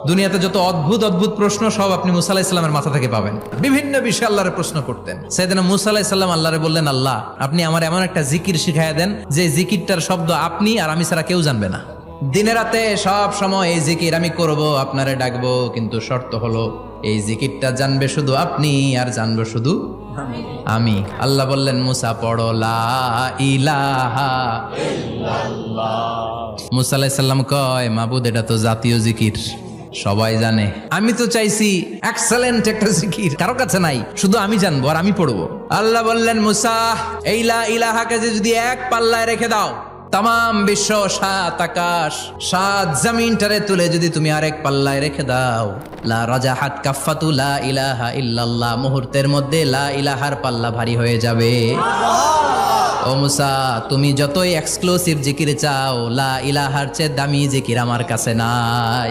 দুনিয়াতে যত অদ্ভুত অদ্ভুত প্রশ্ন সব আপনি মুসা আলাইহিস সালামের মাথা থেকে পাবেন। বিভিন্ন বিষয়ে আল্লাহরে প্রশ্ন করতেন। সাইয়েদনা মুসা আলাইহিস সালাম আল্লাহরে বললেন, আল্লাহ আপনি আমার এমন একটা জিকির শিখাইয়া দেন যে জিকিরটার শব্দ আপনি আর আমি ছাড়া কেউ জানবে না। দিনে রাতে সব সময় এই জিকির আমি করব, আপনারে ডাকবো, কিন্তু শর্ত হলো এই জিকিরটা জানবে শুধু আপনি আর জানবো শুধু আমি। আল্লাহ বললেন, মুসা পড়ো লা ইলাহা ইল্লাল্লাহ। মুসা আলাইহিস সালাম কয়, মাবুদ এটা তো জাতীয় জিকির, সবাই জানে। আমি তো চাইছি এক্সেলেন্ট একটা জিকির, কারো কাছে নাই, শুধু আমি জানবো আর আমি পড়বো। আল্লাহ বললেন, মুসা এই লা ইলাহাকে যদি এক পাল্লায় রেখে দাও, তাম বিশ্ব, 7 আকাশ 7 জমিনটারে তুলে যদি তুমি আরেক পাল্লায় রেখে দাও, লা রাজাহাত কাফাতু লা ইলাহা ইল্লাল্লাহ, মুহূর্তের মধ্যে লা ইলাহার পাল্লা ভারী হয়ে যাবে। ও মুসা, তুমি যতই এক্সক্লুসিভ জিকির চাও, লা ইলাহার চেয়ে দামি জিকির আমার কাছে নাই।